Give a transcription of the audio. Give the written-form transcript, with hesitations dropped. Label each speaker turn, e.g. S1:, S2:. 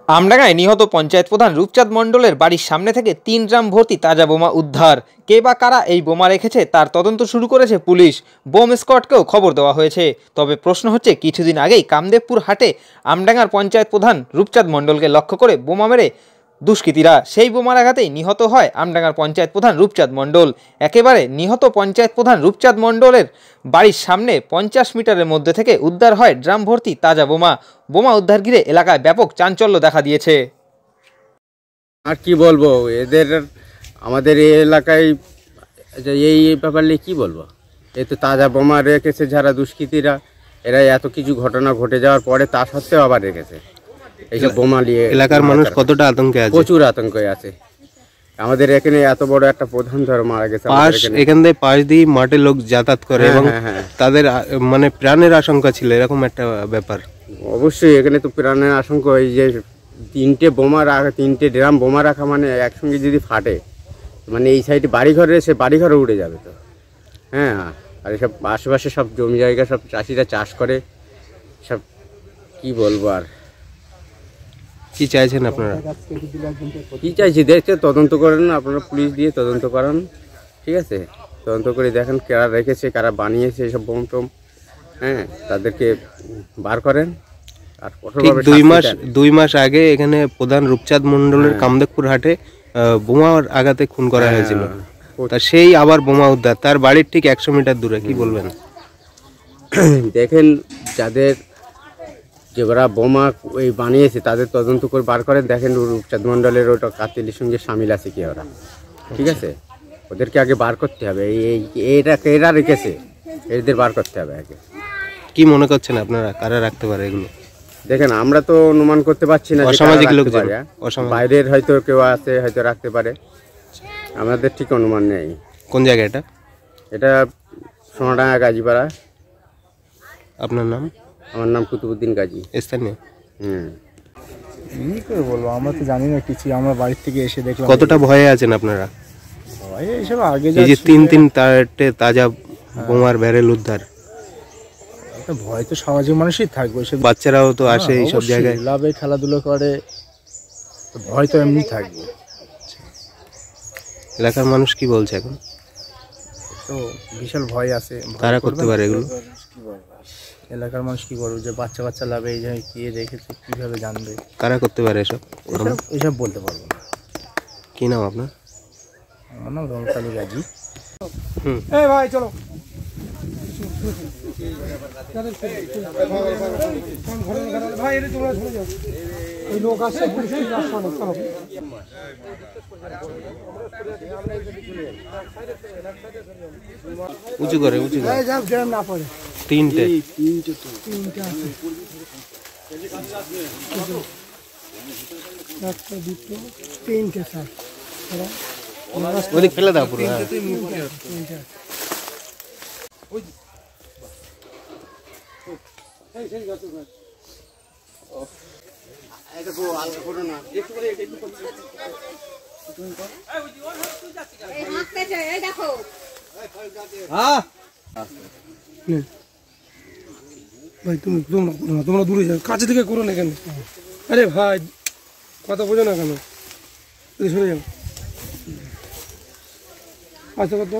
S1: আমডাঙ্গায় নিহত পঞ্চায়েত প্রধান রূপচাঁদ মণ্ডলের বাড়ির সামনে থেকে 3 ড্রাম ভর্তি তাজা বোমা উদ্ধার। কে বা কারা এই বোমা রেখেছে তার তদন্ত শুরু করেছে পুলিশ। বোম স্কোয়াডকেও খবর দেওয়া হয়েছে। তবে প্রশ্ন হচ্ছে, কিছুদিন আগেই কামদেবপুর হাটে আমডাঙ্গার পঞ্চায়েত প্রধান রূপচাঁদ মণ্ডলকে লক্ষ্য করে বোমা মেরে দুষ্কৃতীরা, সেই বোমার আঘাতেই নিহত হয় আমডাঙ্গার পঞ্চায়েত প্রধান রূপচাঁদ মণ্ডল। একেবারে নিহত পঞ্চায়েত প্রধান রূপচাঁদ মণ্ডলের বাড়ির সামনে 50 মিটারের মধ্যে থেকে উদ্ধার হয় ড্রাম ভর্তি তাজা বোমা। বোমা উদ্ধার ঘিরে এলাকায় ব্যাপক চাঞ্চল্য দেখা দিয়েছে।
S2: আর কি বলবো, এদের আমাদের এই এলাকায় এই ব্যাপার নিয়ে কী বলবো। এই তো তাজা বোমা রেখেছে যারা দুষ্কৃতীরা, এরা এত কিছু ঘটনা ঘটে যাওয়ার পরে তা সত্ত্বেও আবার রেখেছে এইসব বোমা নিয়ে।
S3: এলাকার মানুষ কতটা আতঙ্কে আছে?
S2: প্রচুর আতঙ্কে আছে। আমাদের এখানে এত বড় একটা প্রধান ধর মারা গেছে,
S3: এখান থেকে পাশ দিয়ে মাঠে লোক যাতায়াত করে এবং তাদের মানে প্রাণের আশঙ্কা ছিল, এরকম একটা ব্যাপার।
S2: অবশ্যই এখানে তো প্রাণের আশঙ্কা। এই যে 3টে ড্রাম বোমা রাখা মানে একসঙ্গে যদি ফাটে, মানে এই সাইডে বাড়িঘরে সে বাড়িঘরে উড়ে যাবে তো। হ্যাঁ, আর এসব আশেপাশে সব জমি জায়গা সব চাষিরা চাষ করে, সব কি বলবো। আর
S3: কি চাইছেন আপনারা?
S2: কি চাইছি, দেখছে তদন্ত করেন আপনারা, পুলিশ দিয়ে তদন্ত করান, ঠিক আছে? তদন্ত করে দেখেন কারা রেখেছে, কারা বানিয়েছে এসব বোম টোম। হ্যাঁ, তাদেরকে বার করেন। আর
S3: দুই মাস আগে এখানে প্রধান রূপচাঁদ মণ্ডলের কামদেবপুর হাটে বোমার আঘাতে খুন করা হয়েছিল। তা সেই আবার বোমা উদ্ধার তার বাড়ির ঠিক 100 মিটার দূরে। কি বলবেন?
S2: দেখেন, যাদের যারা বোমা ওই বানিয়েছে তাদের তদন্ত করে বার করেন, দেখেন রূপচাঁদ মণ্ডলের ওটা কাতিলের সঙ্গে সামিল আছে কি ওরা, ঠিক আছে? ওদেরকে আগে বার করতে হবে। এরা রেখেছে, এদের বার করতে হবে আগে।
S3: কি মনে করছেন আপনারা, কারা রাখতে পারে এগুলো?
S2: দেখেন, আমরা তো অনুমান করতে পারছি না,
S3: অসামাজিক লোক,
S2: বাইরের হয়তো কেউ আছে, হয়তো রাখতে পারে, আমাদের ঠিক অনুমান নেই।
S3: কোন জায়গা এটা?
S2: এটা সোনাডাঙ্গা গাজীপাড়া।
S3: আপনার নাম?
S2: আমার নাম কুতুবুদ্দিন গাজী,
S3: স্থানীয়।
S4: কি করে বলবো, আমরা তো জানি না কিছু। আমরা বাড়ির থেকে এসে দেখলাম।
S3: কতটা ভয়ে আছেন আপনারা?
S4: ভয়ে এইসব আগে
S3: এই যে 3 তাজা বোমার ব্যারেল উদ্ধার,
S4: ভয় তো সামাজিক মানুষই থাকবে।
S3: বাচ্চারাও তো আসে এইসব জায়গায়,
S4: লাভে খেলাধুলো করে, তো ভয় তো এমনি থাকবে।
S3: এলাকার মানুষ কি বলছে এখন?
S4: তো বিশাল ভয় আছে।
S3: কারা করতে পারে এগুলো?
S4: এলাকার মানুষ কি করবে, যে বাচ্চা লাভে এই জায়গায় কে রেখেছে, কিভাবে জানবে?
S3: কারা করতে পারে এসব?
S4: এসব বলতে পারবো না।
S3: কি নাম আপনার?
S4: আমার নাম রমতালি গাজী।
S5: ভাই চলো, ভাই এটা তোমরা চলে যাও, ওই লোক আসছে, চলো।
S3: উঁচু করে
S5: না পড়ে।
S3: 3টে
S5: আছে। একটা, দুটো, 3টে স্যার।
S3: ওদিক ফেলে দাও পুরো।
S5: ভাই তোমরা দূরে যাও, কাছে থেকে করো না কেন? আরে ভাই, কথা বোঝো না কেন? সরে যাও। আচ্ছা, কত?